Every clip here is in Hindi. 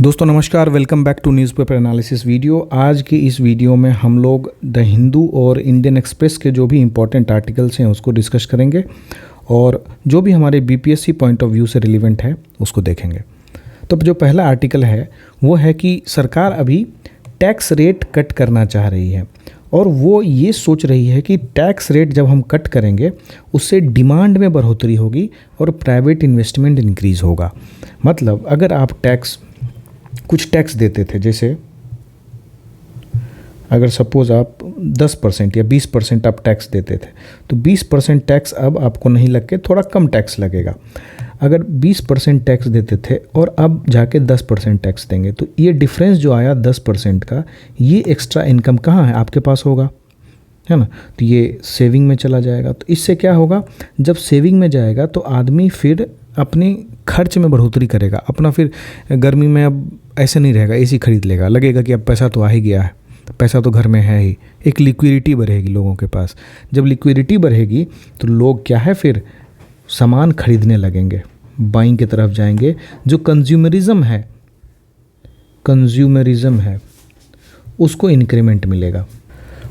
दोस्तों नमस्कार, welcome back to newspaper analysis video. आज की इस वीडियो में हम लोग द हिंदू और इंडियन एक्सप्रेस के जो भी इम्पोर्टेंट आर्टिकल्स हैं उसको डिस्कस करेंगे और जो भी हमारे बीपीएससी पॉइंट ऑफ व्यू से रिलेवेंट है उसको देखेंगे। तो जो पहला आर्टिकल है वो है कि सरकार अभी टैक्स रेट कट करना चाह रही है और वो ये सोच रही है कि टैक्स रेट जब हम कट करेंगे उससे डिमांड में बढ़ोतरी होगी और प्राइवेट इन्वेस्टमेंट इंक्रीज़ होगा। मतलब अगर आप कुछ टैक्स देते थे, जैसे अगर सपोज़ आप 10% या 20% आप टैक्स देते थे तो 20% टैक्स अब आपको नहीं लग के थोड़ा कम टैक्स लगेगा। अगर 20% टैक्स देते थे और अब जाके 10% टैक्स देंगे तो ये डिफरेंस जो आया 10% का, ये एक्स्ट्रा इनकम कहाँ है आपके पास होगा, है ना। तो ये सेविंग में चला जाएगा। तो इससे क्या होगा, जब सेविंग में जाएगा तो आदमी फिर अपनी खर्च में बढ़ोतरी करेगा अपना। फिर गर्मी में अब ऐसे नहीं रहेगा, एसी खरीद लेगा, लगेगा कि अब पैसा तो आ ही गया है, पैसा तो घर में है ही। एक लिक्विडिटी बढ़ेगी लोगों के पास। जब लिक्विडिटी बढ़ेगी तो लोग क्या है, फिर सामान खरीदने लगेंगे, बाइंग की तरफ जाएंगे। जो कंज्यूमरिज्म है उसको इंक्रीमेंट मिलेगा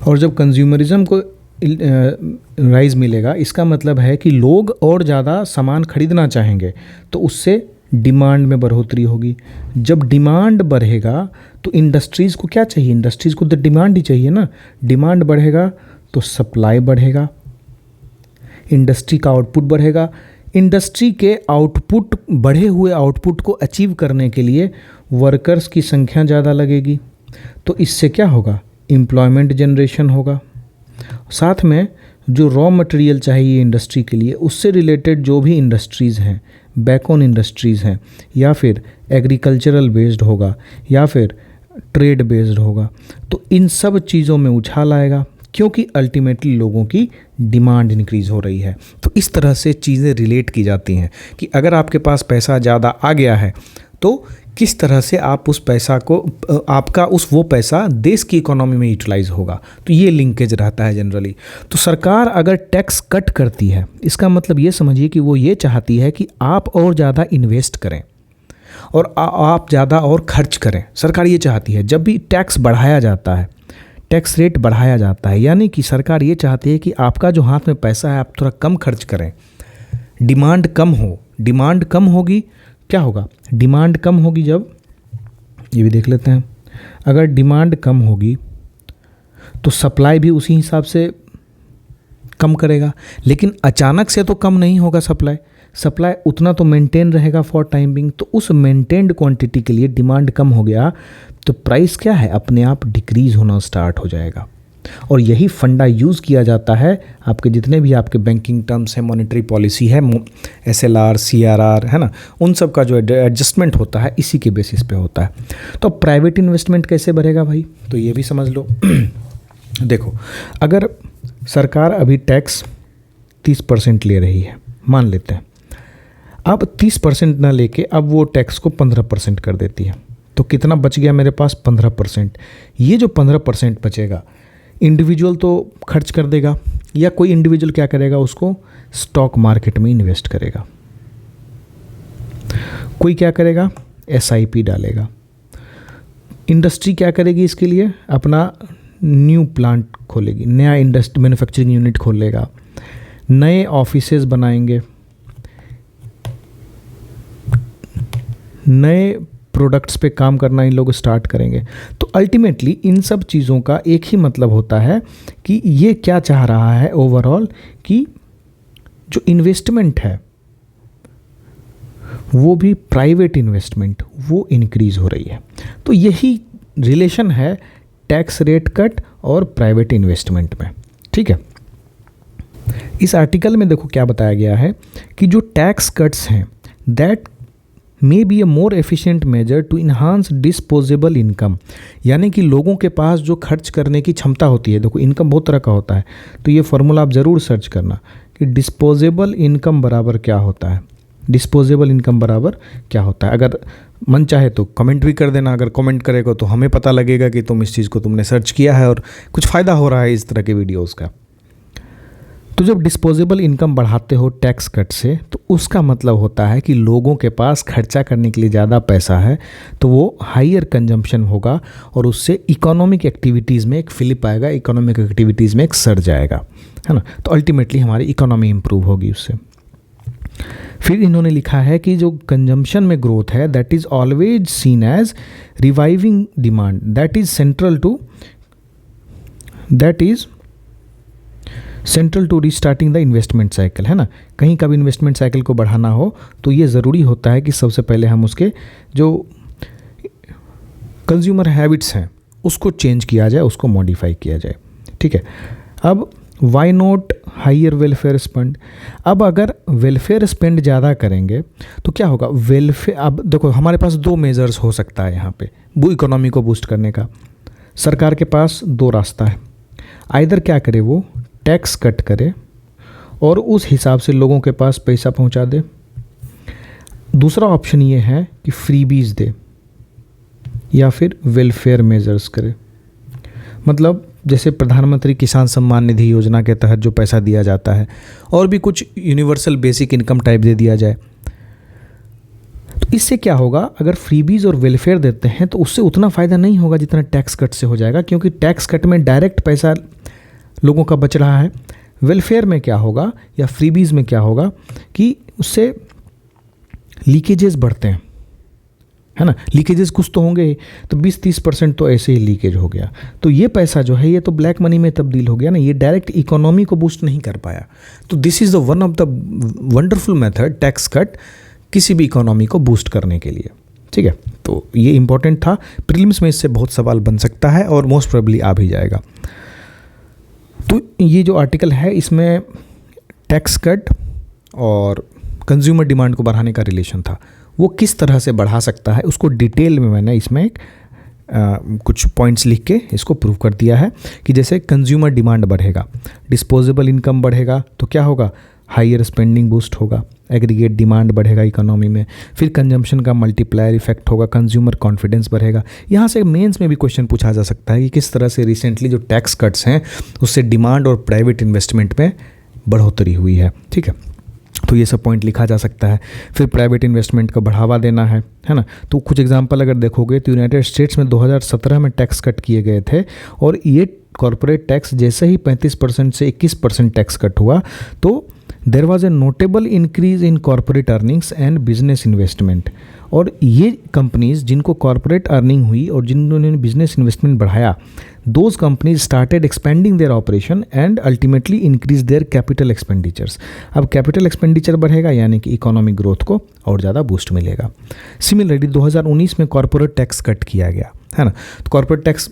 और जब कंज्यूमरिज्म को राइज मिलेगा इसका मतलब है कि लोग और ज़्यादा सामान खरीदना चाहेंगे, तो उससे डिमांड में बढ़ोतरी होगी। जब डिमांड बढ़ेगा तो इंडस्ट्रीज़ को क्या चाहिए, इंडस्ट्रीज़ को तो डिमांड ही चाहिए ना। डिमांड बढ़ेगा तो सप्लाई बढ़ेगा, इंडस्ट्री का आउटपुट बढ़ेगा। इंडस्ट्री के आउटपुट, बढ़े हुए आउटपुट को अचीव करने के लिए वर्कर्स की संख्या ज़्यादा लगेगी, तो इससे क्या होगा, एम्प्लॉयमेंट जनरेशन होगा। साथ में जो रॉ मटेरियल चाहिए इंडस्ट्री के लिए, उससे रिलेटेड जो भी इंडस्ट्रीज़ हैं, बैकऑन इंडस्ट्रीज़ हैं, या फिर एग्रीकल्चरल बेस्ड होगा या फिर ट्रेड बेस्ड होगा, तो इन सब चीज़ों में उछाल आएगा क्योंकि अल्टीमेटली लोगों की डिमांड इंक्रीज़ हो रही है। तो इस तरह से चीज़ें रिलेट की जाती हैं कि अगर आपके पास पैसा ज़्यादा आ गया है तो किस तरह से आप उस पैसा को, आपका वो पैसा देश की इकोनॉमी में यूटिलाइज होगा। तो ये लिंकेज रहता है जनरली। तो सरकार अगर टैक्स कट करती है, इसका मतलब ये समझिए कि वो ये चाहती है कि आप और ज़्यादा इन्वेस्ट करें और आप ज़्यादा और खर्च करें। सरकार ये चाहती है। जब भी टैक्स बढ़ाया जाता है, टैक्स रेट बढ़ाया जाता है, यानी कि सरकार ये चाहती है कि आपका जो हाथ में पैसा है आप थोड़ा कम खर्च करें, डिमांड कम हो। डिमांड कम होगी, क्या होगा, डिमांड कम होगी जब, ये भी देख लेते हैं, अगर डिमांड कम होगी तो सप्लाई भी उसी हिसाब से कम करेगा। लेकिन अचानक से तो कम नहीं होगा सप्लाई उतना तो मेंटेन रहेगा फॉर टाइम बिंग। तो उस मेंटेन्ड क्वांटिटी के लिए डिमांड कम हो गया तो प्राइस क्या है, अपने आप डिक्रीज़ होना स्टार्ट हो जाएगा। और यही फंडा यूज़ किया जाता है आपके जितने भी आपके बैंकिंग टर्म्स हैं, मॉनेटरी पॉलिसी है, SLR, CRR, है ना, उन सब का जो एडजस्टमेंट होता है इसी के बेसिस पे होता है। तो प्राइवेट इन्वेस्टमेंट कैसे बढ़ेगा भाई, तो ये भी समझ लो। देखो, अगर सरकार अभी टैक्स 30% ले रही है, मान लेते हैं, अब 30% ना लेके अब वो टैक्स को 15% कर देती है, तो कितना बच गया मेरे पास, 15%। ये जो 15% बचेगा, इंडिविजुअल तो खर्च कर देगा, या कोई इंडिविजुअल क्या करेगा, उसको स्टॉक मार्केट में इन्वेस्ट करेगा, कोई क्या करेगा, SIP डालेगा। इंडस्ट्री क्या करेगी, इसके लिए अपना न्यू प्लांट खोलेगी, नया इंडस्ट्री मैन्युफैक्चरिंग यूनिट खोलेगा, नए ऑफिसेज बनाएंगे, नए प्रोडक्ट्स पे काम करना इन लोग स्टार्ट करेंगे। तो अल्टीमेटली इन सब चीज़ों का एक ही मतलब होता है कि ये क्या चाह रहा है ओवरऑल, कि जो इन्वेस्टमेंट है वो भी प्राइवेट इन्वेस्टमेंट वो इंक्रीज़ हो रही है। तो यही रिलेशन है टैक्स रेट कट और प्राइवेट इन्वेस्टमेंट में, ठीक है। इस आर्टिकल में देखो क्या बताया गया है कि जो टैक्स कट्स हैं that may be a more efficient measure to enhance disposable income, यानी कि लोगों के पास जो खर्च करने की क्षमता होती है। देखो, इनकम बहुत तरह का होता है, तो ये फॉर्मूला आप ज़रूर सर्च करना कि डिस्पोजेबल इनकम बराबर क्या होता है। डिस्पोजेबल इनकम बराबर क्या होता है, अगर मन चाहे तो कमेंट भी कर देना। अगर कमेंट करेगा तो हमें पता लगेगा कि तुम इस चीज़ को तुमने सर्च किया है और कुछ फ़ायदा हो रहा है इस तरह के वीडियोज़ का। तो जब डिस्पोजेबल इनकम बढ़ाते हो टैक्स कट से, तो उसका मतलब होता है कि लोगों के पास खर्चा करने के लिए ज़्यादा पैसा है, तो वो हायर कंजम्पशन होगा और उससे इकोनॉमिक एक्टिविटीज़ में एक फ्लिप आएगा, इकोनॉमिक एक्टिविटीज़ में एक सर्ज आएगा, है ना। तो अल्टीमेटली हमारी इकोनॉमी इंप्रूव होगी उससे। फिर इन्होंने लिखा है कि जो कंजम्पशन में ग्रोथ है that is always seen as reviving demand that is central to restarting the investment cycle, है ना। कहीं का भी इन्वेस्टमेंट साइकिल को बढ़ाना हो तो ये ज़रूरी होता है कि सबसे पहले हम उसके जो कंज्यूमर हैबिट्स हैं उसको चेंज किया जाए, उसको मॉडिफाई किया जाए, ठीक है। अब why not higher welfare spend. अब अगर वेलफेयर स्पेंड ज़्यादा करेंगे तो क्या होगा, वेलफेयर, अब देखो हमारे पास दो मेजर्स हो सकता है यहाँ पे वो इकोनॉमी को बूस्ट करने का। सरकार के पास दो रास्ता है, आइदर क्या करे वो टैक्स कट करे और उस हिसाब से लोगों के पास पैसा पहुँचा दे, दूसरा ऑप्शन ये है कि फ्रीबीज दे या फिर वेलफेयर मेजर्स करे। मतलब जैसे प्रधानमंत्री किसान सम्मान निधि योजना के तहत जो पैसा दिया जाता है और भी कुछ यूनिवर्सल बेसिक इनकम टाइप दे दिया जाए। तो इससे क्या होगा, अगर फ्रीबीज और वेलफेयर देते हैं तो उससे उतना फ़ायदा नहीं होगा जितना टैक्स कट से हो जाएगा, क्योंकि टैक्स कट में डायरेक्ट पैसा लोगों का बच रहा है। वेलफेयर में क्या होगा या फ्रीबीज में क्या होगा कि उससे लीकेजेस बढ़ते हैं, है ना। लीकेजेस कुछ तो होंगे, तो 20-30% तो ऐसे ही लीकेज हो गया। तो ये पैसा जो है ये तो ब्लैक मनी में तब्दील हो गया ना, ये डायरेक्ट इकोनॉमी को बूस्ट नहीं कर पाया। तो this is the one of the wonderful method tax cut किसी भी इकोनॉमी को बूस्ट करने के लिए, ठीक है। तो ये इंपॉर्टेंट था, प्रीलिम्स में इससे बहुत सवाल बन सकता है और मोस्ट प्रोबेबली आ भी जाएगा। तो ये जो आर्टिकल है इसमें टैक्स कट और कंज्यूमर डिमांड को बढ़ाने का रिलेशन था, वो किस तरह से बढ़ा सकता है उसको डिटेल में मैंने इसमें कुछ पॉइंट्स लिख के इसको प्रूव कर दिया है कि जैसे कंज्यूमर डिमांड बढ़ेगा, डिस्पोजेबल इनकम बढ़ेगा तो क्या होगा, हायर स्पेंडिंग बूस्ट होगा, एग्रीगेट डिमांड बढ़ेगा इकोनॉमी में, फिर कंजम्पशन का मल्टीप्लायर इफेक्ट होगा, कंज्यूमर कॉन्फिडेंस बढ़ेगा। यहाँ से मेंस में भी क्वेश्चन पूछा जा सकता है कि किस तरह से रिसेंटली जो टैक्स कट्स हैं उससे डिमांड और प्राइवेट इन्वेस्टमेंट में बढ़ोतरी हुई है, ठीक है। तो ये सब पॉइंट लिखा जा सकता है। फिर प्राइवेट इन्वेस्टमेंट को बढ़ावा देना है ना। तो कुछ एग्जांपल अगर देखोगे तो यूनाइटेड स्टेट्स में 2017 में टैक्स कट किए गए थे और ये कॉर्पोरेट टैक्स जैसे ही 35% से 21% टैक्स कट हुआ तो there was a notable increase in corporate earnings and business investment. और ये कंपनीज जिनको कॉर्पोरेट अर्निंग हुई और जिन्होंने बिजनेस इन्वेस्टमेंट बढ़ाया, those companies started expanding their operation and ultimately increase their capital expenditures. अब कैपिटल एक्सपेंडिचर बढ़ेगा यानी कि इकोनॉमिक ग्रोथ को और ज़्यादा बूस्ट मिलेगा। सिमिलरली 2019 में कॉर्पोरेट टैक्स कट किया गया, है ना। तो कॉर्पोरेट टैक्स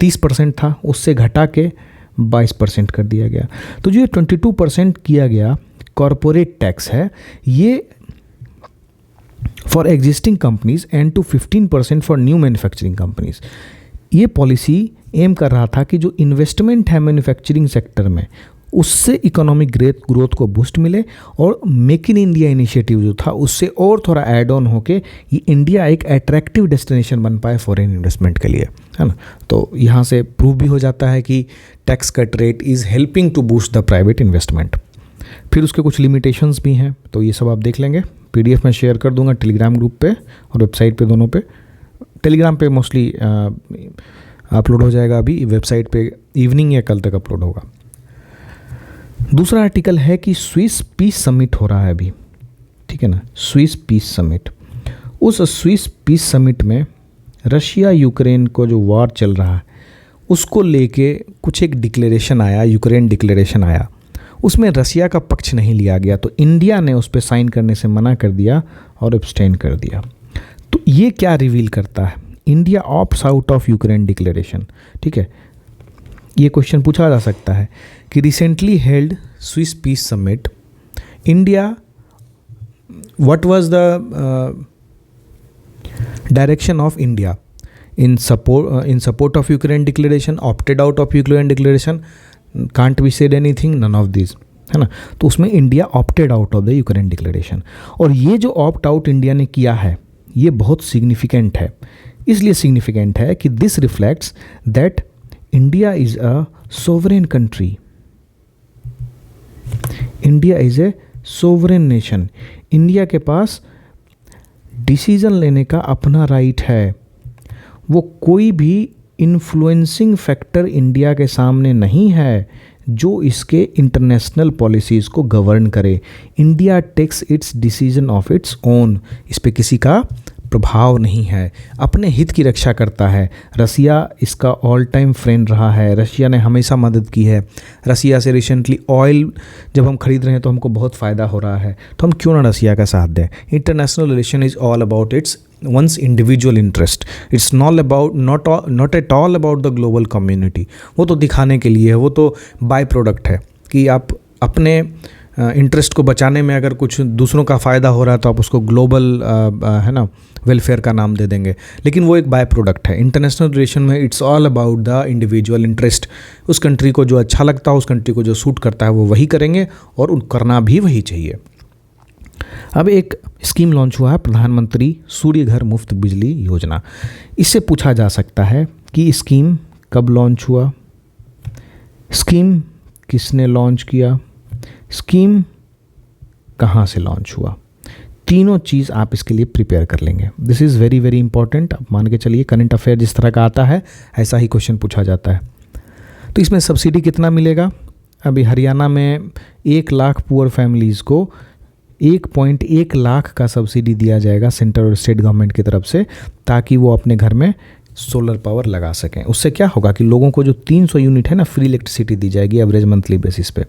30% था, उससे घटा के 22% कर दिया गया। तो जो 22% किया गया कॉर्पोरेट टैक्स है ये for existing companies and to 15% for new manufacturing companies. ये पॉलिसी एम कर रहा था कि जो इन्वेस्टमेंट है मैन्युफैक्चरिंग सेक्टर में उससे इकोनॉमिक ग्रोथ को बूस्ट मिले और मेक इन इंडिया इनिशिएटिव जो था उससे और थोड़ा ऐड ऑन होके ये इंडिया एक अट्रैक्टिव डेस्टिनेशन बन पाए फॉरेन इन्वेस्टमेंट के लिए, है ना। तो यहाँ से प्रूव भी हो जाता है कि tax cut rate is helping to boost the private investment. फिर उसके कुछ लिमिटेशंस भी हैं, तो ये सब आप देख लेंगे। PDF में शेयर कर दूंगा टेलीग्राम ग्रुप पे और वेबसाइट पे, दोनों पे। टेलीग्राम पे मोस्टली अपलोड हो जाएगा, अभी वेबसाइट पे इवनिंग या कल तक अपलोड होगा। दूसरा आर्टिकल है कि स्विस पीस समिट हो रहा है अभी, ठीक है ना, स्विस पीस समिट। उस स्विस पीस समिट में रशिया यूक्रेन को जो वॉर चल रहा है उसको लेके कुछ एक डिक्लेरेशन आया, यूक्रेन डिक्लेरेशन आया। उसमें रसिया का पक्ष नहीं लिया गया, तो इंडिया ने उस पर साइन करने से मना कर दिया और एब्सटेन कर दिया। तो ये क्या रिवील करता है, India opts out of Ukraine declaration, ठीक है। ये क्वेश्चन पूछा जा सकता है कि recently held Swiss peace summit, India what was the direction of India in support of Ukraine declaration, opted out of Ukraine declaration, can't we said anything, none of this, है ना। तो उसमें India opted out of the Ukraine declaration. और ये जो ऑप्ट आउट इंडिया ने किया है ये बहुत सिग्निफिकेंट है। इसलिए सिग्निफिकेंट है कि this reflects that India is a sovereign country, India is a sovereign nation. India के पास डिसीज़न लेने का अपना राइट है। वो कोई भी इन्फ्लुएंसिंग फैक्टर इंडिया के सामने नहीं है जो इसके इंटरनेशनल पॉलिसीज़ को गवर्न करे। India takes its decision of its own. इस पे किसी का प्रभाव नहीं है, अपने हित की रक्षा करता है। रसिया इसका ऑल टाइम फ्रेंड रहा है, रशिया ने हमेशा मदद की है। रसिया से रिसेंटली ऑयल जब हम खरीद रहे हैं तो हमको बहुत फ़ायदा हो रहा है, तो हम क्यों ना रसिया का साथ दें। International relation is all about it's one's individual interest. It's not at all about the global community. वो तो दिखाने के लिए है, वो तो बाय प्रोडक्ट है कि आप अपने इंटरेस्ट को बचाने में अगर कुछ दूसरों का फ़ायदा हो रहा है तो आप उसको ग्लोबल है ना वेलफेयर का नाम दे देंगे, लेकिन वो एक बाय प्रोडक्ट है। इंटरनेशनल रिलेशन में it's all about the individual interest. उस कंट्री को जो अच्छा लगता है, उस कंट्री को जो सूट करता है वो वही करेंगे और करना भी वही चाहिए। अब एक स्कीम लॉन्च हुआ है, प्रधानमंत्री सूर्य घर मुफ्त बिजली योजना। इससे पूछा जा सकता है कि स्कीम कब लॉन्च हुआ, स्कीम किसने लॉन्च किया, स्कीम कहाँ से लॉन्च हुआ। तीनों चीज़ आप इसके लिए प्रिपेयर कर लेंगे। This is very very important. आप मान के चलिए करंट अफेयर जिस तरह का आता है ऐसा ही क्वेश्चन पूछा जाता है। तो इसमें सब्सिडी कितना मिलेगा? अभी हरियाणा में 1 लाख पुअर फैमिलीज़ को 1.1 लाख का सब्सिडी दिया जाएगा सेंट्रल और स्टेट गवर्नमेंट की तरफ से, ताकि वो अपने घर में सोलर पावर लगा सकें। उससे क्या होगा कि लोगों को जो 300 यूनिट है ना फ्री इलेक्ट्रिसिटी दी जाएगी एवरेज मंथली बेसिस पे।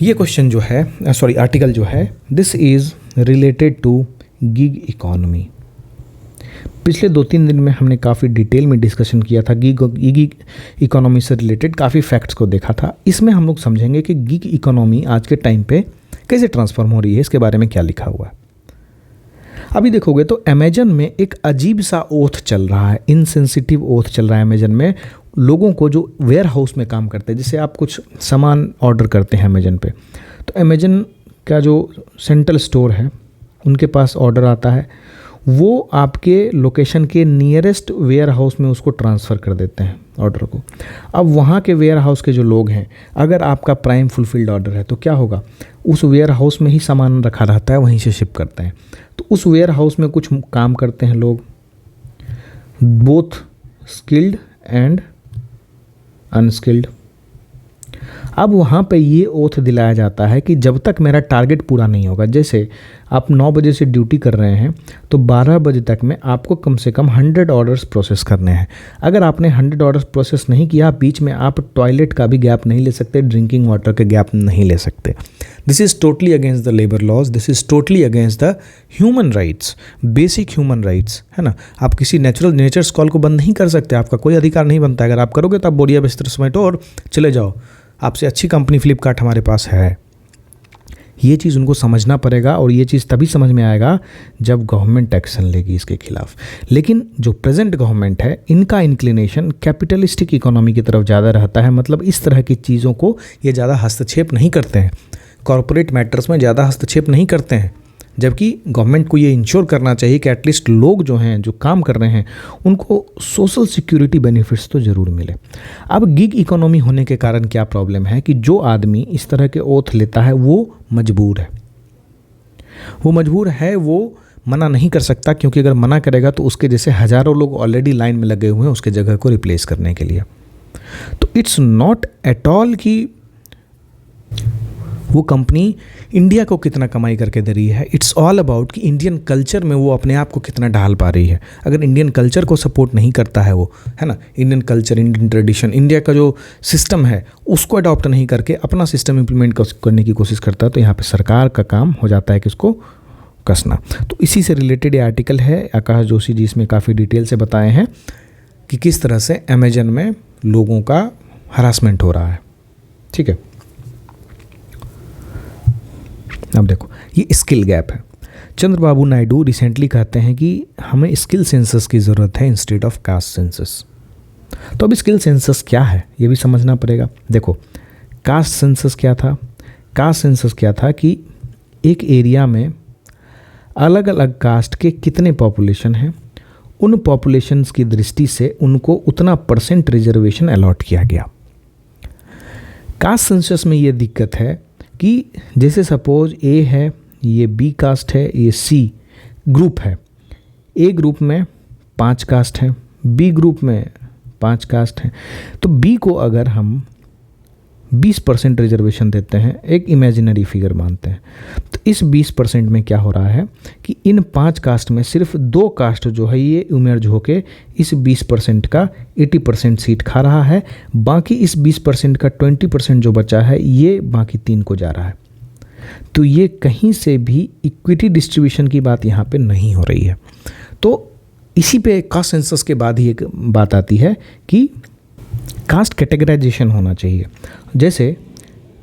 ये क्वेश्चन जो है आर्टिकल जो है, this is related to gig economy. पिछले 2-3 दिन में हमने काफ़ी डिटेल में डिस्कशन किया था गिग इकोनॉमी से रिलेटेड काफ़ी फैक्ट्स को देखा था। इसमें हम लोग समझेंगे कि गिग इकोनॉमी आज के टाइम पे कैसे ट्रांसफॉर्म हो रही है, इसके बारे में क्या लिखा हुआ है। अभी देखोगे तो अमेजन में एक अजीब सा ओथ चल रहा है, इनसेंसिटिव ओथ चल रहा है अमेजन में। लोगों को जो वेयर हाउस में काम करते हैं, जैसे आप कुछ सामान ऑर्डर करते हैं अमेजन पे, तो अमेजन का जो सेंट्रल स्टोर है उनके पास ऑर्डर आता है, वो आपके लोकेशन के नियरेस्ट वेयर हाउस में उसको ट्रांसफ़र कर देते हैं ऑर्डर को। अब वहाँ के वेयर हाउस के जो लोग हैं, अगर आपका प्राइम फुलफिल्ड ऑर्डर है तो क्या होगा, उस वेयर हाउस में ही सामान रखा रहता है, वहीं से शिप करते हैं। तो उस वेयर हाउस में कुछ काम करते हैं लोग, बोथ स्किल्ड एंड अनस्किल्ड। अब वहाँ पे ये ओथ दिलाया जाता है कि जब तक मेरा टारगेट पूरा नहीं होगा, जैसे आप 9 बजे से ड्यूटी कर रहे हैं तो 12 बजे तक में आपको कम से कम 100 ऑर्डर्स प्रोसेस करने हैं। अगर आपने 100 ऑर्डर्स प्रोसेस नहीं किया, बीच में आप टॉयलेट का भी गैप नहीं ले सकते, ड्रिंकिंग वाटर का गैप नहीं ले सकते। This is totally against the labour laws, this is totally against the human rights, basic human rights, है ना। आप किसी नेचर्स कॉल को बंद नहीं कर सकते, आपका कोई अधिकार नहीं बनता। अगर आप करोगे तो आप बोरिया बिस्तर समेटो और चले जाओ, आपसे अच्छी कंपनी फ्लिपकार्ट हमारे पास है। ये चीज़ उनको समझना पड़ेगा, और ये चीज़ तभी समझ में आएगा जब गवर्नमेंट एक्शन लेगी इसके खिलाफ। लेकिन जो प्रेजेंट गवर्नमेंट है, इनका इंक्लिनेशन कैपिटलिस्टिक इकोनॉमी की तरफ ज़्यादा रहता है। मतलब इस तरह की चीज़ों को ये ज़्यादा हस्तक्षेप नहीं करते हैं, कॉरपोरेट मैटर्स में ज़्यादा हस्तक्षेप नहीं करते हैं, जबकि गवर्नमेंट को ये इंश्योर करना चाहिए कि एटलीस्ट लोग जो हैं, जो काम कर रहे हैं, उनको सोशल सिक्योरिटी बेनिफिट्स तो ज़रूर मिले। अब गिग इकोनॉमी होने के कारण क्या प्रॉब्लम है कि जो आदमी इस तरह के ओथ लेता है वो मजबूर है, वो मना नहीं कर सकता, क्योंकि अगर मना करेगा तो उसके जैसे हज़ारों लोग ऑलरेडी लाइन में लगे हुए हैं उसके जगह को रिप्लेस करने के लिए। तो इट्स नॉट एट ऑल कि वो कंपनी इंडिया को कितना कमाई करके दे रही है, इट्स ऑल अबाउट कि इंडियन कल्चर में वो अपने आप को कितना ढाल पा रही है। अगर इंडियन कल्चर को सपोर्ट नहीं करता है वो, है ना, Indian culture, Indian tradition, India का जो सिस्टम है उसको अडॉप्ट नहीं करके अपना सिस्टम इम्प्लीमेंट करने की कोशिश करता है, तो यहाँ पे सरकार का काम हो जाता है कि इसको कसना। तो इसी से रिलेटेड ये आर्टिकल है, आकाश जोशी जी इसमें काफ़ी डिटेल से बताए हैं कि किस तरह से अमेजन में लोगों का हरासमेंट हो रहा है। ठीक है, अब देखो ये स्किल गैप है। चंद्रबाबू नायडू रिसेंटली कहते हैं कि हमें स्किल सेंसस की ज़रूरत है इंस्टेड ऑफ कास्ट सेंसस। तो अब स्किल सेंसस क्या है ये भी समझना पड़ेगा। देखो कास्ट सेंसस क्या था? कास्ट सेंसस क्या था कि एक एरिया में अलग अलग कास्ट के कितने पॉपुलेशन हैं, उन पॉपुलेशंस की दृष्टि से उनको उतना % रिजर्वेशन अलॉट किया गया। कास्ट सेंसस में ये दिक्कत है कि जैसे सपोज ए है, ये बी कास्ट है, ये सी ग्रुप है। ए ग्रुप में 5 कास्ट हैं, बी ग्रुप में 5 कास्ट हैं। तो बी को अगर हम 20% रिजर्वेशन देते हैं, एक इमेजिनरी फिगर मानते हैं, तो इस 20% में क्या हो रहा है कि इन 5 कास्ट में सिर्फ 2 कास्ट जो है ये इमर्ज होके इस 20% का 80% सीट खा रहा है। बाकी इस 20% का 20% जो बचा है ये बाकी 3 को जा रहा है। तो ये कहीं से भी इक्विटी डिस्ट्रीब्यूशन की बात यहाँ पे नहीं हो रही है। तो इसी पे कास्ट सेंसस के बाद ही एक बात आती है कि कास्ट कैटेगराइजेशन होना चाहिए। जैसे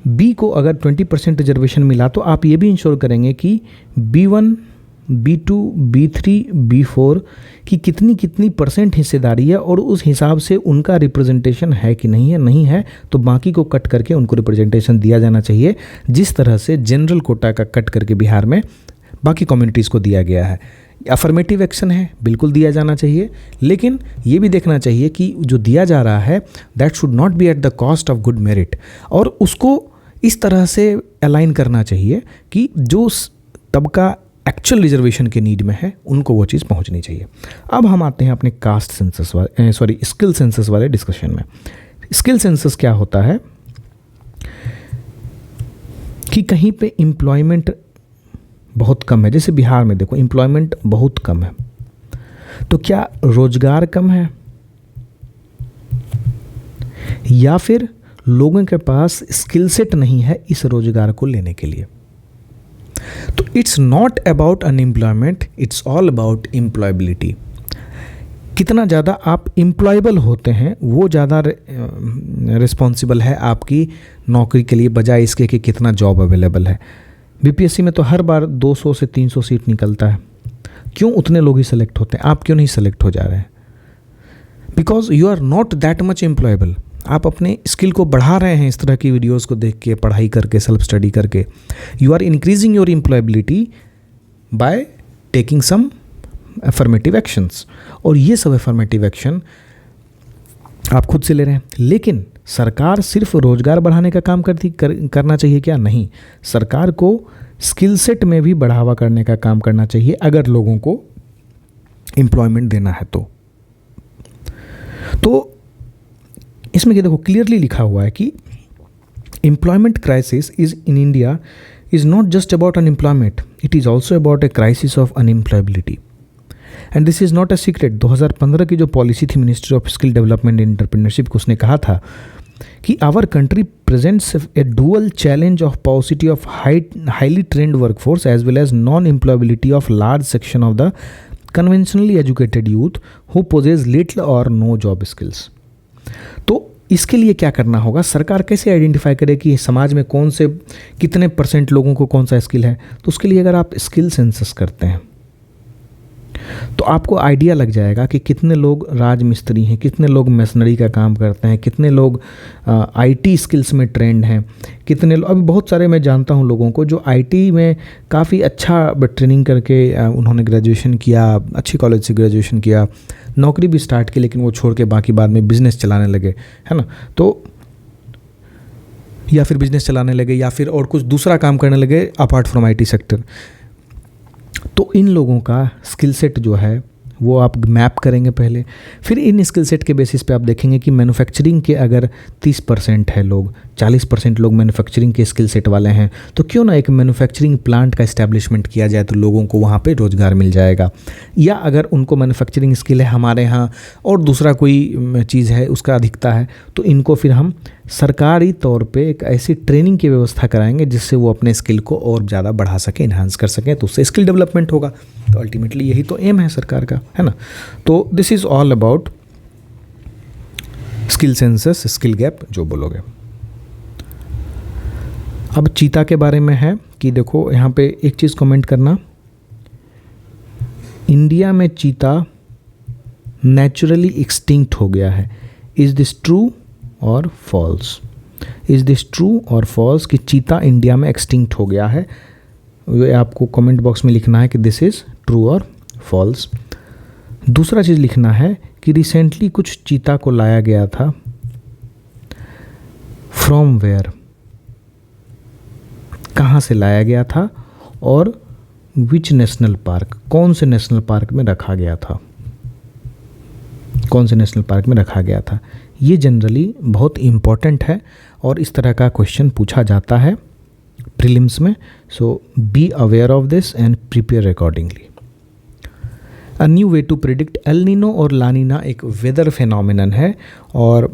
बी को अगर 20% रिजर्वेशन मिला तो आप ये भी इंश्योर करेंगे कि B1, B2, B3, B4 की कितनी कितनी % हिस्सेदारी है और उस हिसाब से उनका रिप्रेजेंटेशन है कि नहीं है तो बाकी को कट करके उनको रिप्रेजेंटेशन दिया जाना चाहिए, जिस तरह से जनरल कोटा का कट करके बिहार में बाकी कम्युनिटीज़ को दिया गया है। अफर्मेटिव एक्शन है, बिल्कुल दिया जाना चाहिए, लेकिन ये भी देखना चाहिए कि जो दिया जा रहा है that should not be at the cost of good merit, और उसको इस तरह से अलाइन करना चाहिए कि जो तबका एक्चुअल रिजर्वेशन के नीड में है उनको वो चीज़ पहुंचनी चाहिए। अब हम आते हैं अपने कास्ट सेंसस वाले स्किल सेंसस वाले डिस्कशन में। स्किल सेंसस क्या होता है कि कहीं पे एम्प्लॉयमेंट बहुत कम है, जैसे बिहार में देखो एम्प्लॉयमेंट बहुत कम है, तो क्या रोजगार कम है या फिर लोगों के पास स्किल सेट नहीं है इस रोजगार को लेने के लिए? तो it's not about unemployment, it's all about employability. कितना ज़्यादा आप एम्प्लॉयबल होते हैं वो ज़्यादा रिस्पॉन्सिबल है आपकी नौकरी के लिए, बजाय इसके कि कितना जॉब अवेलेबल है। बीपीएससी में तो हर बार 200 से 300 सीट निकलता है, क्यों उतने लोग ही सेलेक्ट होते हैं? आप क्यों नहीं सेलेक्ट हो जा रहे हैं? Because you are not that much employable. आप अपने स्किल को बढ़ा रहे हैं इस तरह की वीडियोस को देख के, पढ़ाई करके, सेल्फ स्टडी करके। You are increasing your employability by taking some affirmative actions, और ये सब अफर्मेटिव एक्शन आप खुद से ले रहे हैं। लेकिन सरकार सिर्फ रोजगार बढ़ाने का काम करना चाहिए क्या? नहीं, सरकार को स्किल सेट में भी बढ़ावा करने का काम करना चाहिए अगर लोगों को एम्प्लॉयमेंट देना है तो इसमें देखो क्लियरली लिखा हुआ है कि employment crisis is in India is not just about unemployment, it is also about a crisis of unemployability and this is not a secret. 2015 की जो पॉलिसी थी ministry of skill development and entrepreneurship को, उसने कहा था कि our country presents a dual challenge of paucity of highly trained workforce as well as non employability of large section of the conventionally educated youth who possess little और नो जॉब स्किल्स। तो इसके लिए क्या करना होगा? सरकार कैसे आइडेंटिफाई करे कि समाज में कौन से कितने % लोगों को कौन सा स्किल है? तो उसके लिए अगर आप स्किल सेंसस करते हैं तो आपको आइडिया लग जाएगा कि कितने लोग राजमिस्त्री हैं, कितने लोग मशीनरी का काम करते हैं, कितने लोग आईटी स्किल्स में ट्रेंड हैं, कितने लोग, अभी बहुत सारे मैं जानता हूं लोगों को जो आईटी में काफ़ी अच्छा ट्रेनिंग करके उन्होंने ग्रेजुएशन किया, अच्छी कॉलेज से ग्रेजुएशन किया, नौकरी भी स्टार्ट की, लेकिन वो छोड़ के बाकी बाद में बिजनेस चलाने लगे, है ना। तो या फिर बिजनेस चलाने लगे या फिर और कुछ दूसरा काम करने लगे अपार्ट फ्रॉम आईटी सेक्टर। तो इन लोगों का स्किल सेट जो है वो आप मैप करेंगे पहले, फिर इन स्किल सेट के बेसिस पे आप देखेंगे कि मैन्युफैक्चरिंग के अगर 30% है लोग, 40% लोग मैन्युफैक्चरिंग के स्किल सेट वाले हैं, तो क्यों ना एक मैन्युफैक्चरिंग प्लांट का इस्टेब्लिशमेंट किया जाए, तो लोगों को वहाँ पे रोज़गार मिल जाएगा। या अगर उनको मैन्युफैक्चरिंग स्किल है हमारे यहाँ और दूसरा कोई चीज़ है उसका अधिकता है, तो इनको फिर हम सरकारी तौर पे एक ऐसी ट्रेनिंग की व्यवस्था कराएंगे जिससे वो अपने स्किल को और ज़्यादा बढ़ा सकें, इन्हांस कर सकें, तो उससे स्किल डेवलपमेंट होगा। तो अल्टीमेटली यही तो एम है सरकार का, है ना। तो this is all about skill census, skill gap जो बोलोगे। अब चीता के बारे में है कि देखो यहाँ पे एक चीज़ कमेंट करना, इंडिया में चीता नेचुरली एक्सटिंक्ट हो गया है, इज़ दिस ट्रू और फॉल्स? इज़ दिस ट्रू और फॉल्स कि चीता इंडिया में एक्सटिंक्ट हो गया है? ये आपको कमेंट बॉक्स में लिखना है कि दिस इज़ ट्रू और फॉल्स। दूसरा चीज़ लिखना है कि रिसेंटली कुछ चीता को लाया गया था फ्रॉम वेयर, कहाँ से लाया गया था, और विच नेशनल पार्क, कौन से नेशनल पार्क में रखा गया था, कौन से नेशनल पार्क में रखा गया था। ये जनरली बहुत इम्पॉर्टेंट है और इस तरह का क्वेश्चन पूछा जाता है प्रीलिम्स में। So be aware of this and prepare accordingly. A new way to predict El Nino और ला नीना एक वेदर फेनोमेनन है और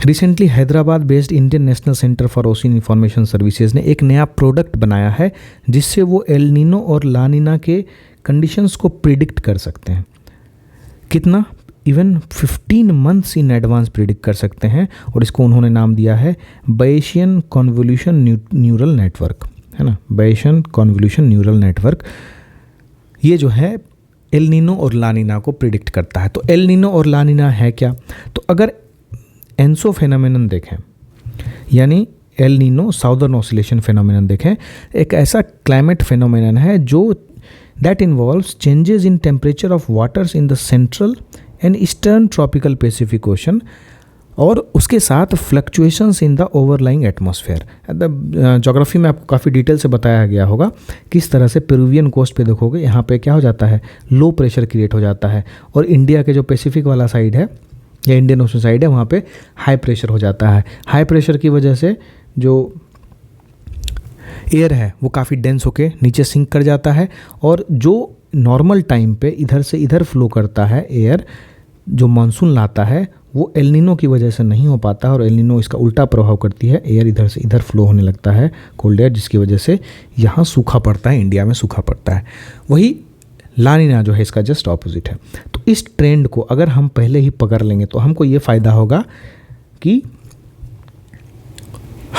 recently Hyderabad based Indian National Centre for Ocean Information Services ने एक नया प्रोडक्ट बनाया है जिससे वो एल नीनो और ला नीना के कंडीशंस को प्रिडिक्ट कर सकते हैं। कितना? Even 15 months in advance predict कर सकते हैं और इसको उन्होंने नाम दिया है bayesian कॉन्वोल्यूशन न्यूरल नेटवर्क, है ना, bayesian कॉन्वोल्यूशन न्यूरल नेटवर्क। ये जो है एल नीनो और ला नीना को प्रिडिक्ट करता है। तो एल नीनो और ला नीना है क्या? तो अगर एंसो फेनोमेनन देखें, यानी El Nino southern oscillation phenomenon देखें, एक ऐसा क्लाइमेट फेनोमेनन है जो that involves changes in temperature of waters in the central and eastern tropical Pacific ocean और उसके साथ fluctuations in the overlying atmosphere. Geography में आपको काफ़ी डिटेल से बताया गया होगा किस तरह से पेरुवियन कोस्ट पे देखोगे, यहाँ पे क्या हो जाता है, लो प्रेशर क्रिएट हो जाता है और इंडिया के जो पैसिफिक वाला साइड है या इंडियन ओशन साइड है वहाँ पे हाई प्रेशर हो जाता है। हाई प्रेशर की वजह से जो एयर है वो काफ़ी डेंस होके नीचे सिंक कर जाता है और जो नॉर्मल टाइम पे इधर से इधर फ्लो करता है एयर, जो मानसून लाता है, वो एल नीनो की वजह से नहीं हो पाता है और एल नीनो इसका उल्टा प्रभाव करती है, एयर इधर से इधर फ्लो होने लगता है कोल्ड एयर, जिसकी वजह से यहाँ सूखा पड़ता है, इंडिया में सूखा पड़ता है। वही ला नीना जो है इसका जस्ट ऑपोजिट है। तो इस ट्रेंड को अगर हम पहले ही पकड़ लेंगे तो हमको ये फ़ायदा होगा कि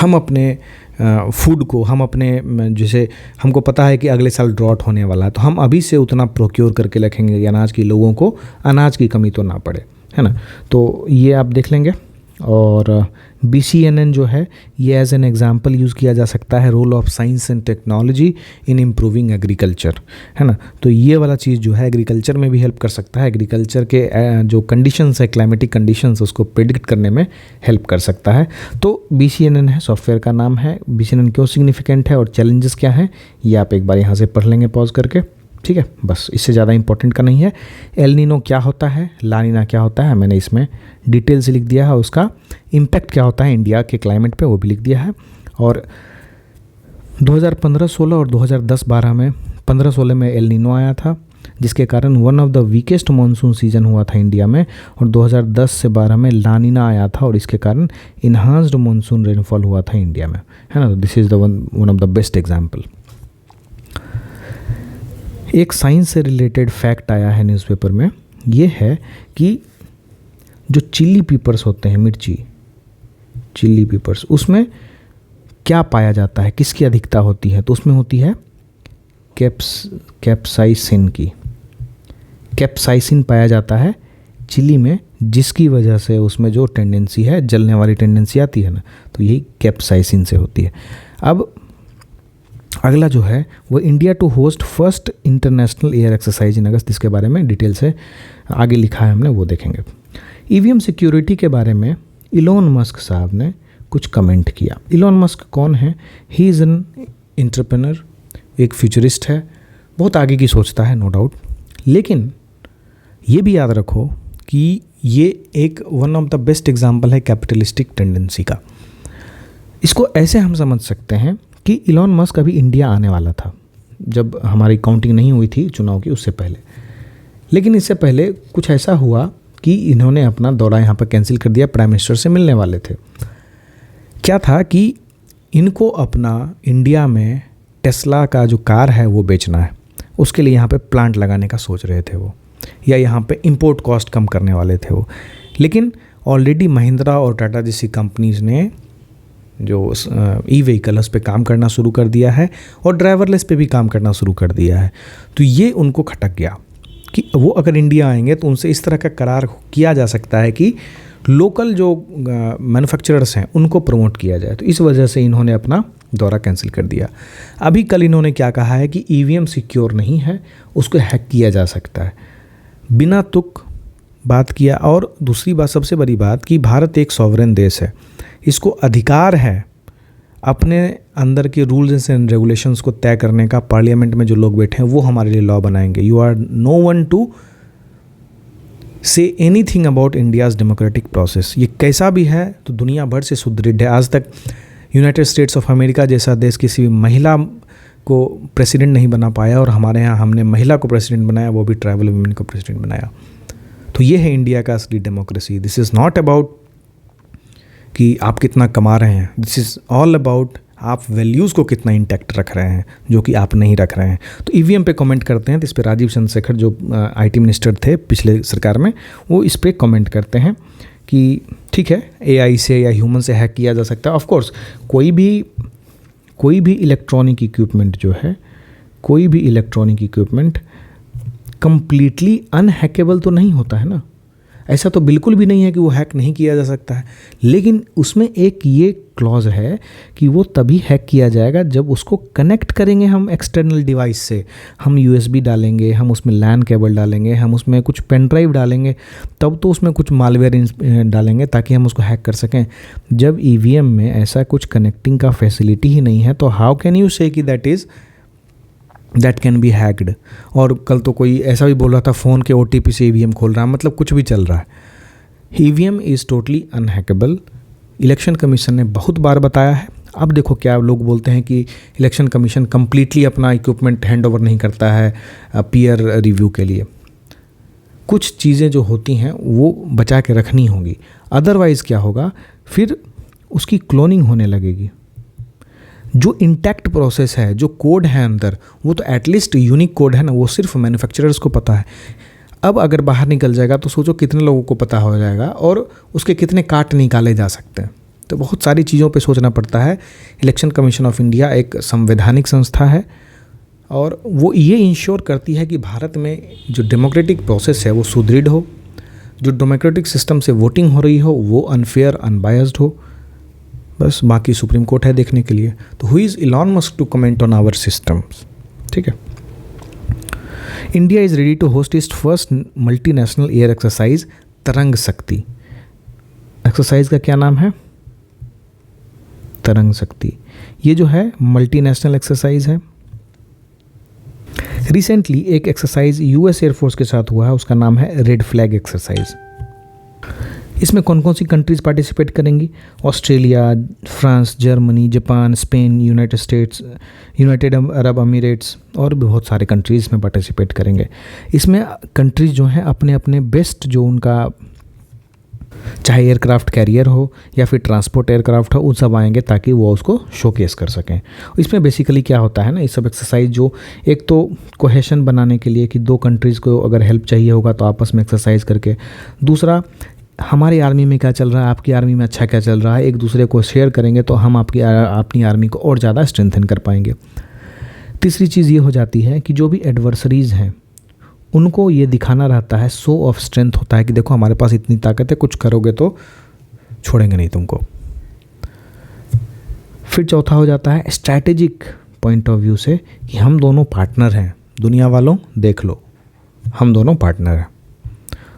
हम अपने फूड को, हम अपने, जैसे हमको पता है कि अगले साल ड्रॉट होने वाला है तो हम अभी से उतना प्रोक्योर करके रखेंगे कि अनाज के लोगों को अनाज की कमी तो ना पड़े, है ना। तो ये आप देख लेंगे। और BCNN जो है ये एज एन एग्जांपल यूज़ किया जा सकता है, role of science and technology in improving agriculture, है ना। तो ये वाला चीज़ जो है एग्रीकल्चर में भी हेल्प कर सकता है, एग्रीकल्चर के जो कंडीशंस है, क्लाइमेटिक कंडीशंस, उसको प्रिडिक्ट करने में हेल्प कर सकता है। तो BCNN है, सॉफ्टवेयर का नाम है। BCNN क्यों सिग्निफिकेंट है और चैलेंजेस क्या हैं ये आप एक बार यहाँ से पढ़ लेंगे पॉज करके, ठीक है। बस इससे ज़्यादा इंपॉर्टेंट का नहीं है। एल नीनो क्या होता है, ला नीना क्या होता है, मैंने इसमें डिटेल से लिख दिया है। उसका इम्पैक्ट क्या होता है इंडिया के क्लाइमेट पे वो भी लिख दिया है। और 2015-16 और 2010-12 में 15-16 में एल नीनो आया था जिसके कारण one of the weakest monsoon season हुआ था इंडिया में, और 2010 से 12 में ला नीना आया था और इसके कारण इन्हांस्ड मानसून रेनफॉल हुआ था इंडिया में, है ना। This is the one of the best example. एक साइंस से रिलेटेड फैक्ट आया है न्यूज़पेपर में, ये है कि जो चिली पीपर्स होते हैं, मिर्ची, चिली पीपर्स, उसमें क्या पाया जाता है, किसकी अधिकता होती है? तो उसमें होती है कैप्साइसिन की। कैप्साइसिन पाया जाता है चिली में, जिसकी वजह से उसमें जो टेंडेंसी है, जलने वाली टेंडेंसी आती है ना, तो यही कैप्साइसिन से होती है। अब अगला जो है वो India to host first international air exercise in August, इसके बारे में डिटेल से आगे लिखा है हमने, वो देखेंगे। ईवीएम सिक्योरिटी के बारे में इलोन मस्क साहब ने कुछ कमेंट किया। इलोन मस्क कौन है? ही इज़ एन एंटरप्रेन्योर, एक फ्यूचरिस्ट है, बहुत आगे की सोचता है, नो डाउट। लेकिन ये भी याद रखो कि ये एक one of the best example है कैपिटलिस्टिक टेंडेंसी का। इसको ऐसे हम समझ सकते हैं कि इलॉन मस्क अभी इंडिया आने वाला था जब हमारी काउंटिंग नहीं हुई थी चुनाव की, उससे पहले। लेकिन इससे पहले कुछ ऐसा हुआ कि इन्होंने अपना दौरा यहाँ पर कैंसिल कर दिया, प्राइम मिनिस्टर से मिलने वाले थे। क्या था कि इनको अपना इंडिया में टेस्ला का जो कार है वो बेचना है, उसके लिए यहाँ पे प्लांट लगाने का सोच रहे थे वो, या यहाँ पे इंपोर्ट कॉस्ट कम करने वाले थे वो। लेकिन ऑलरेडी महिंद्रा और टाटा जैसी कंपनीज़ ने जो ई व्हीकल उस पर काम करना शुरू कर दिया है और ड्राइवरलेस पे भी काम करना शुरू कर दिया है। तो ये उनको खटक गया कि वो अगर इंडिया आएंगे तो उनसे इस तरह का करार किया जा सकता है कि लोकल जो मैन्युफैक्चरर्स हैं उनको प्रमोट किया जाए। तो इस वजह से इन्होंने अपना दौरा कैंसिल कर दिया। अभी कल इन्होंने क्या कहा है कि ईवीएम सिक्योर नहीं है, उसको हैक किया जा सकता है, बिना तुक बात किया। और दूसरी बात, सबसे बड़ी बात, कि भारत एक सॉवरेन देश है, इसको अधिकार है अपने अंदर के रूल्स एंड रेगुलेशंस को तय करने का। पार्लियामेंट में जो लोग बैठे हैं वो हमारे लिए लॉ बनाएंगे। You are no one to say anything about India's democratic process. ये कैसा भी है तो दुनिया भर से सुदृढ़ है। आज तक यूनाइटेड स्टेट्स ऑफ अमेरिका जैसा देश किसी भी महिला को प्रेसिडेंट नहीं बना पाया, और हमारे यहाँ हमने महिला को प्रेसिडेंट बनाया, वो भी ट्राइबल वुमेन को प्रेसिडेंट बनाया। तो ये है इंडिया का असली democracy. This is not about कि आप कितना कमा रहे हैं, दिस इज़ ऑल अबाउट आप वैल्यूज़ को कितना इंटैक्ट रख रहे हैं, जो कि आप नहीं रख रहे हैं। तो ईवीएम पे कमेंट करते हैं, तो इस पे राजीव चंद्रशेखर जो आईटी मिनिस्टर थे पिछले सरकार में, वो इस पे कमेंट करते हैं कि ठीक है, एआई से या ह्यूमन से हैक किया जा सकता है। ऑफ कोर्स कोई भी इलेक्ट्रॉनिक इक्विपमेंट जो है, कोई भी इलेक्ट्रॉनिक इक्विपमेंट कंप्लीटली अनहैकेबल तो नहीं होता है ना। ऐसा तो बिल्कुल भी नहीं है कि वो हैक नहीं किया जा सकता है, लेकिन उसमें एक ये क्लॉज है कि वो तभी हैक किया जाएगा जब उसको कनेक्ट करेंगे हम एक्सटर्नल डिवाइस से। हम यूएसबी डालेंगे, हम उसमें लैन केबल डालेंगे, हम उसमें कुछ पेन ड्राइव डालेंगे, तब तो उसमें कुछ मालवेयर डालेंगे ताकि हम उसको हैक कर सकें। जब ईवीएम में ऐसा कुछ कनेक्टिंग का फैसिलिटी ही नहीं है, तो हाउ कैन यू से कि दैट कैन बी हैक्ड। और कल तो कोई ऐसा भी बोल रहा था फ़ोन के OTP से ईवीएम खोल रहा है, मतलब कुछ भी चल रहा है। EVM is totally unhackable. Election Commission ने बहुत बार बताया है। अब देखो क्या लोग बोलते हैं कि इलेक्शन कमीशन कम्प्लीटली अपना इक्विपमेंट हैंड ओवर नहीं करता है पीयर रिव्यू के लिए। कुछ चीज़ें जो होती हैं वो बचा के रखनी होंगी, अदरवाइज़ क्या होगा, फिर उसकी क्लोनिंग होने लगेगी। जो इंटैक्ट प्रोसेस है, जो कोड है अंदर, वो तो एटलीस्ट यूनिक कोड है ना, वो सिर्फ मैन्युफैक्चरर्स को पता है। अब अगर बाहर निकल जाएगा तो सोचो कितने लोगों को पता हो जाएगा और उसके कितने काट निकाले जा सकते हैं। तो बहुत सारी चीज़ों पे सोचना पड़ता है। इलेक्शन कमीशन ऑफ इंडिया एक संवैधानिक संस्था है और वो ये इंश्योर करती है कि भारत में जो डेमोक्रेटिक प्रोसेस है वो सुदृढ़ हो, जो डेमोक्रेटिक सिस्टम से वोटिंग हो रही हो वो अनफेयर अनबायस्ड हो। बस बाकी सुप्रीम कोर्ट है देखने के लिए। तो who is Elon Musk to comment on our systems. ठीक है। India is ready to host its first multinational air exercise Tarang Shakti. Exercise का क्या नाम है? तरंग शक्ति। ये जो है मल्टीनेशनल एक्सरसाइज है। रिसेंटली एक एक्सरसाइज यूएस एयरफोर्स के साथ हुआ है, उसका नाम है रेड फ्लैग एक्सरसाइज। इसमें कौन कौन सी कंट्रीज़ पार्टिसिपेट करेंगी? Australia, France, Germany, Japan, Spain, United states, United Arab Emirates और भी बहुत सारे कंट्रीज़ में पार्टिसिपेट करेंगे। इसमें कंट्रीज़ जो हैं अपने अपने बेस्ट, जो उनका चाहे एयरक्राफ्ट कैरियर हो या फिर ट्रांसपोर्ट एयरक्राफ्ट हो, उन सब आएंगे ताकि वो उसको शोकेस कर सकें। इसमें बेसिकली क्या होता है ना, ये सब एक्सरसाइज जो एक तो कोहेशन बनाने के लिए कि दो कंट्रीज़ को अगर हेल्प चाहिए होगा तो आपस में एक्सरसाइज करके, दूसरा हमारी आर्मी में क्या चल रहा है, आपकी आर्मी में अच्छा क्या चल रहा है, एक दूसरे को शेयर करेंगे तो हम अपनी आर्मी को और ज़्यादा स्ट्रेंथन कर पाएंगे। तीसरी चीज़ ये हो जाती है कि जो भी एडवर्सरीज़ हैं उनको ये दिखाना रहता है, शो ऑफ स्ट्रेंथ होता है कि देखो हमारे पास इतनी ताकत है, कुछ करोगे तो छोड़ेंगे नहीं तुमको। फिर चौथा हो जाता है स्ट्रैटेजिक पॉइंट ऑफ व्यू से कि हम दोनों पार्टनर हैं, दुनिया वालों देख लो हम दोनों पार्टनर हैं।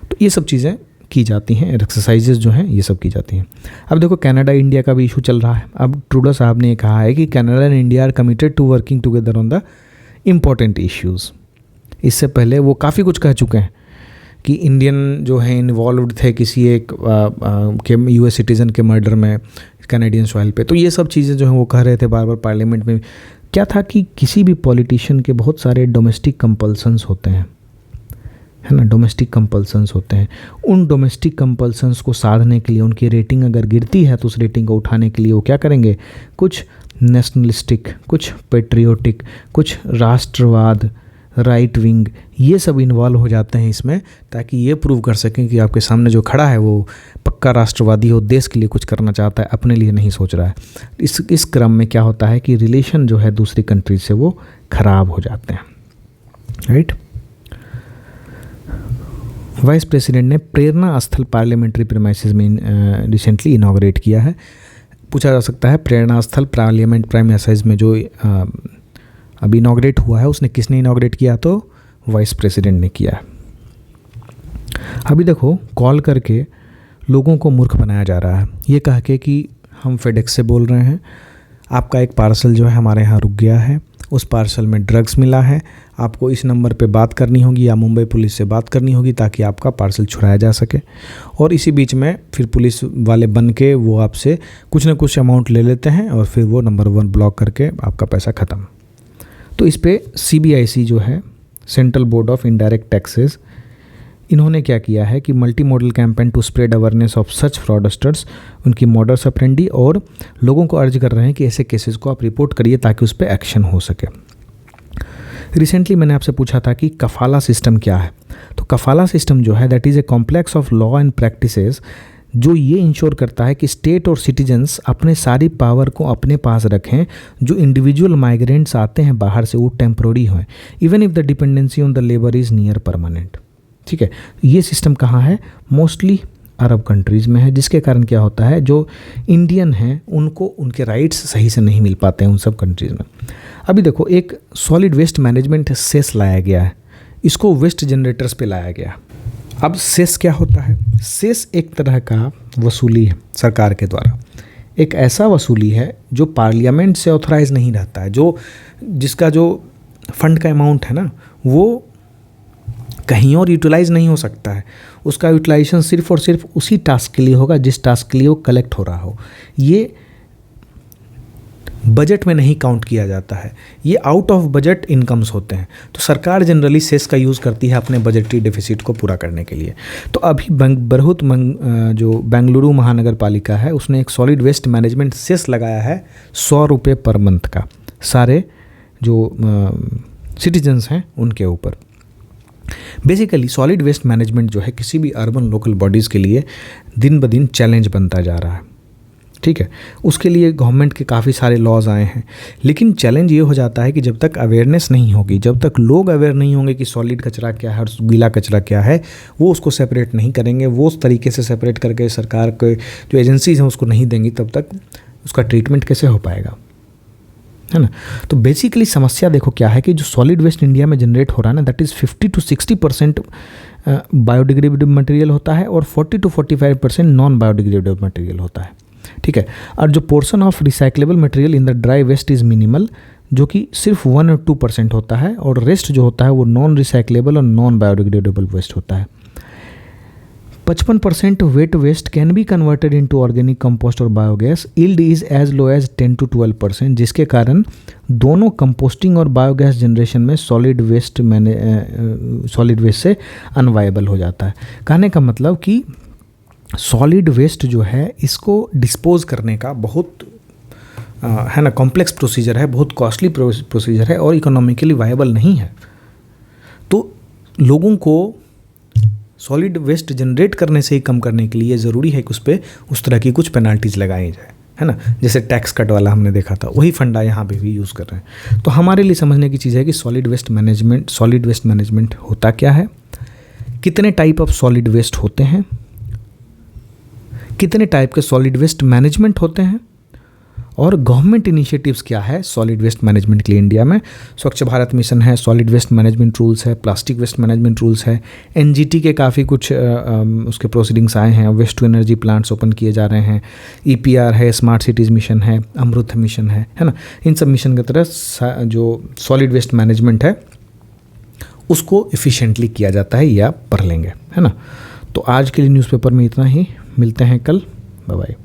तो ये सब चीज़ें की जाती हैं, एक्सरसाइजेज जो हैं ये सब की जाती हैं। अब देखो कनाडा इंडिया का भी इशू चल रहा है। अब ट्रूडो साहब ने कहा है कि Canada and India are committed to working together on the important issues. इससे पहले वो काफ़ी कुछ कह चुके हैं कि इंडियन जो है इन्वॉल्व्ड थे किसी एक के यूएस सिटीज़न के मर्डर में कैनेडियन सॉइल पे। तो ये सब चीज़ें जो हैं वो कह रहे थे बार बार पार्लियामेंट में। क्या था कि किसी भी पॉलिटिशियन के बहुत सारे डोमेस्टिक कंपल्सन्स होते हैं, है ना, डोमेस्टिक कंपल्सन्स होते हैं। उन डोमेस्टिक कंपल्सन्स को साधने के लिए, उनकी रेटिंग अगर गिरती है तो उस रेटिंग को उठाने के लिए वो क्या करेंगे, कुछ नेशनलिस्टिक, कुछ पेट्रियोटिक, कुछ राष्ट्रवाद, राइट विंग, ये सब इन्वॉल्व हो जाते हैं इसमें, ताकि ये प्रूव कर सकें कि आपके सामने जो खड़ा है वो पक्का राष्ट्रवादी हो, देश के लिए कुछ करना चाहता है, अपने लिए नहीं सोच रहा है। इस क्रम में क्या होता है कि रिलेशन जो है दूसरी कंट्री से वो ख़राब हो जाते हैं, राइट। वाइस प्रेसिडेंट ने प्रेरणा स्थल पार्लियामेंट्री प्रीमाइसेस में रिसेंटली इनॉग्रेट किया है। पूछा जा सकता है प्रेरणा स्थल पार्लियामेंट प्रीमाइसेस में जो अभी इनॉग्रेट हुआ है उसने किसने इनॉग्रेट किया? तो वाइस प्रेसिडेंट ने किया है। अभी देखो कॉल करके लोगों को मूर्ख बनाया जा रहा है, ये कह के कि हम फेडेक्स से बोल रहे हैं। आपका एक पार्सल जो है हमारे यहाँ रुक गया है, उस पार्सल में ड्रग्स मिला है। आपको इस नंबर पे बात करनी होगी या मुंबई पुलिस से बात करनी होगी ताकि आपका पार्सल छुड़ाया जा सके। और इसी बीच में फिर पुलिस वाले बन के वो आपसे कुछ ना कुछ अमाउंट ले लेते हैं और फिर वो नंबर 1 ब्लॉक करके आपका पैसा ख़त्म। तो इस पे CBIC जो है, central board of indirect taxes, इन्होंने क्या किया है कि multi modal campaign to spread awareness of such fraudsters, उनकी मॉडस ऑपरेंडी, और लोगों को अर्ज कर रहे हैं कि ऐसे केसेस को आप रिपोर्ट करिए ताकि उस पर एक्शन हो सके। रिसेंटली मैंने आपसे पूछा था कि कफाला सिस्टम क्या है। तो कफाला सिस्टम जो है that is a complex of law and practices जो ये इंश्योर करता है कि स्टेट और सिटीजन्स अपने सारी पावर को अपने पास रखें। जो इंडिविजुअल माइग्रेंट्स आते हैं बाहर से वो टेम्प्रोरी हों, even if the dependency on the labour is near permanent. ठीक है, ये सिस्टम कहाँ है? मोस्टली अरब कंट्रीज़ में है, जिसके कारण क्या होता है, जो इंडियन हैं उनको उनके राइट्स सही से नहीं मिल पाते हैं उन सब कंट्रीज़ में। अभी देखो, एक सॉलिड वेस्ट मैनेजमेंट सेस लाया गया है, इसको वेस्ट जनरेटर्स पे लाया गया। अब सेस क्या होता है? सेस एक तरह का वसूली है सरकार के द्वारा, एक ऐसा वसूली है जो पार्लियामेंट से ऑथराइज नहीं रहता है, जो जिसका जो फंड का अमाउंट है ना वो कहीं और यूटिलाइज नहीं हो सकता है। उसका यूटिलाइजेशन सिर्फ और सिर्फ उसी टास्क के लिए होगा जिस टास्क के लिए वो कलेक्ट हो रहा हो। ये बजट में नहीं काउंट किया जाता है, ये आउट ऑफ बजट इनकम्स होते हैं। तो सरकार जनरली सेस का यूज़ करती है अपने बजटरी डेफिसिट को पूरा करने के लिए। तो अभी बरहुत जो बेंगलुरु महानगर पालिका है उसने एक सॉलिड वेस्ट मैनेजमेंट सेस लगाया है 100 रुपये पर मंथ का, सारे जो सिटीजन्स हैं उनके ऊपर। बेसिकली सॉलिड वेस्ट मैनेजमेंट जो है किसी भी अर्बन लोकल बॉडीज़ के लिए दिन ब दिन चैलेंज बनता जा रहा है। ठीक है, उसके लिए गवर्नमेंट के काफ़ी सारे लॉज आए हैं, लेकिन चैलेंज ये हो जाता है कि जब तक अवेयरनेस नहीं होगी, जब तक लोग अवेयर नहीं होंगे कि सॉलिड कचरा क्या है और गीला कचरा क्या है, वो उसको सेपरेट नहीं करेंगे, वो उस तरीके से सेपरेट करके सरकार के जो एजेंसीज हैं उसको नहीं देंगी, तब तक उसका ट्रीटमेंट कैसे हो पाएगा, है ना। तो बेसिकली समस्या देखो क्या है कि जो सॉलिड वेस्ट इंडिया में जनरेट हो रहा है ना, that is 50 to 60% biodegradable material होता है और 40 to 45% नॉन बायोडिग्रेडेबल मटेरियल होता है। ठीक है, और जो portion of recyclable material in the dry waste is minimal, जो कि सिर्फ 1 or 2% होता है, और रेस्ट जो होता है वो नॉन रिसाइक्लेबल और नॉन बायोडिग्रेडेबल वेस्ट होता है। 55% wet waste can be converted into organic compost और biogas, yield is as low as 10 to 12%, जिसके कारण दोनों कंपोस्टिंग और बायोगैस जनरेशन में सॉलिड वेस्ट से अनवायबल हो जाता है। कहने का मतलब कि सॉलिड वेस्ट जो है इसको डिस्पोज करने का बहुत है ना कॉम्प्लेक्स प्रोसीजर है, बहुत कॉस्टली प्रोसीजर है और इकोनॉमिकली वायबल नहीं है। तो लोगों को सॉलिड वेस्ट जनरेट करने से ही कम करने के लिए ज़रूरी है कि उस पर उस तरह की कुछ पेनाल्टीज़ लगाई जाए, है ना, जैसे टैक्स कट वाला हमने देखा था, वही फंडा यहाँ पे भी यूज़ कर रहे हैं। तो हमारे लिए समझने की चीज़ है कि सॉलिड वेस्ट मैनेजमेंट होता क्या है, कितने टाइप ऑफ सॉलिड वेस्ट होते हैं, कितने टाइप के सॉलिड वेस्ट मैनेजमेंट होते हैं, और गवर्नमेंट इनिशिएटिव्स क्या है सॉलिड वेस्ट मैनेजमेंट के लिए इंडिया में। स्वच्छ भारत मिशन है, सॉलिड वेस्ट मैनेजमेंट रूल्स है, प्लास्टिक वेस्ट मैनेजमेंट रूल्स है, एनजीटी के काफ़ी कुछ उसके प्रोसीडिंग्स आए हैं, waste to energy plants open किए जा रहे हैं, ईपीआर है, स्मार्ट सिटीज़ मिशन है, अमृत मिशन है ना। इन सब मिशन की तरह जो सॉलिड वेस्ट मैनेजमेंट है उसको एफिशिएंटली किया जाता है, ये आप पढ़ लेंगे, है ना। तो आज के लिए न्यूज़पेपर में इतना ही, मिलते हैं कल, बाय बाय।